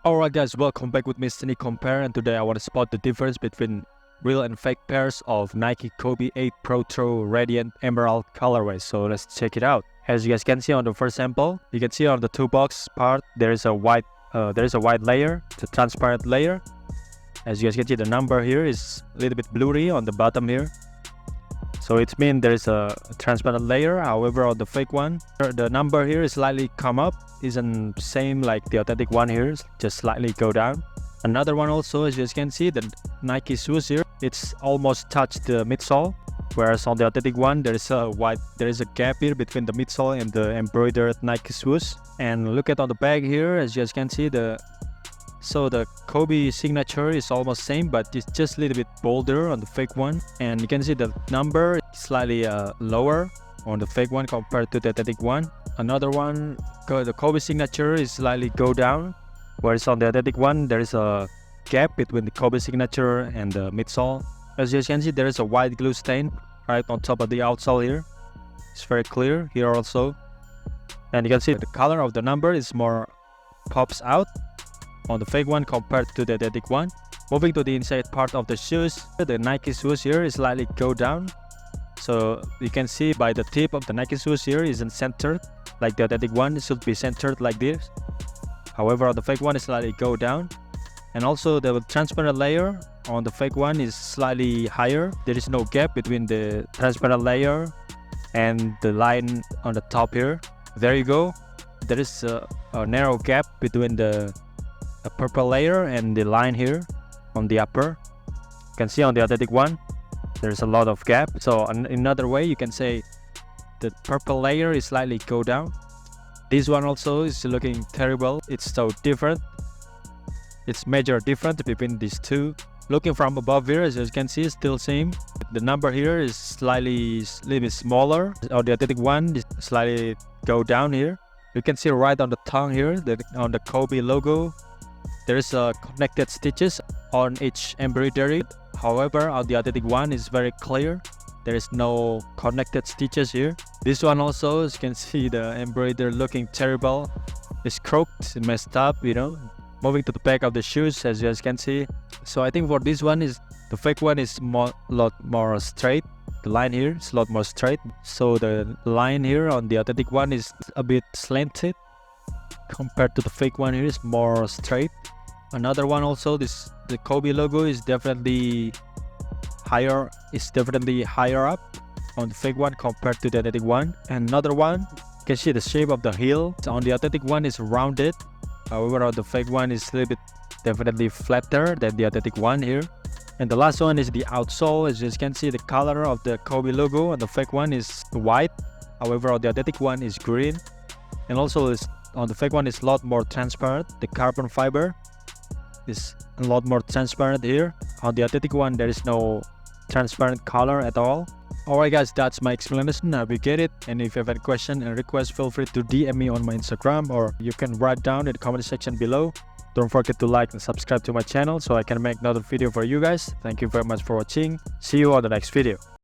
Alright guys, welcome back with me Sneak Compare, and today I want to spot the difference between real and fake pairs of Nike Kobe 8 Protro Radiant Emerald colorways. So let's check it out. As you guys can see on the first sample, you can see on the Toebox part there is a white layer, the transparent layer. As you guys can see, the number here is a little bit blurry on the bottom here. So it means there is a transparent layer. However, on the fake one, the number here is slightly come up, isn't same like the authentic one here, just slightly go down. Another one also, as you guys can see, the Nike shoes here, it's almost touched the midsole, whereas on the authentic one there is a gap here between the midsole and the embroidered Nike shoes. And look at on the back here, as you guys can see, the Kobe signature is almost same, but it's just a little bit bolder on the fake one. And you can see the number is slightly lower on the fake one compared to the authentic one. Another one, the Kobe signature is slightly go down, whereas on the authentic one there is a gap between the Kobe signature and the midsole. As you can see, there is a white glue stain right on top of the outsole here. It's very clear here also. And you can see the color of the number is more pops out on the fake one compared to the authentic one. Moving to the inside part of the shoes, the Nike shoes here is slightly go down. So you can see by the tip of the Nike shoes here isn't centered like the authentic one. It should be centered like this. However, on the fake one is slightly go down. And also the transparent layer on the fake one is slightly higher. There is no gap between the transparent layer and the line on the top here. There you go. There is a narrow gap between the purple layer and the line here on the upper. You can see on the authentic one there's a lot of gap. So another way you can say the purple layer is slightly go down. This one also is looking terrible. It's so different. It's major difference between these two. Looking from above here, as you can see, still same. The number here is a little bit smaller. On the authentic one is slightly go down here. You can see right on the tongue here, on the Kobe logo, there is connected stitches on each embroidery. However, on the authentic one is very clear. There is no connected stitches here. This one also, as you can see, the embroidery looking terrible. It's crooked, messed up, you know. Moving to the back of the shoes, as you guys can see. So I think for this one is the fake one is lot more straight. The line here is a lot more straight. So the line here on the authentic one is a bit slanted compared to the fake one here is more straight. Another one also, the Kobe logo is definitely higher. It's definitely higher up on the fake one compared to the authentic one. And another one, you can see the shape of the heel. So on the authentic one is rounded. However, on the fake one is a little bit definitely flatter than the authentic one here. And the last one is the outsole. As you can see, the color of the Kobe logo on the fake one is white. However, on the authentic one is green. And also on the fake one is a lot more transparent. The carbon fiber is a lot more transparent here. On the authentic one there is no transparent color at all. Alright guys, that's my explanation. I hope you get it. And if you have any question and request, feel free to DM me on my Instagram, or you can write down in the comment section below. Don't forget to like and subscribe to my channel so I can make another video for you guys. Thank you very much for watching. See you on the next video.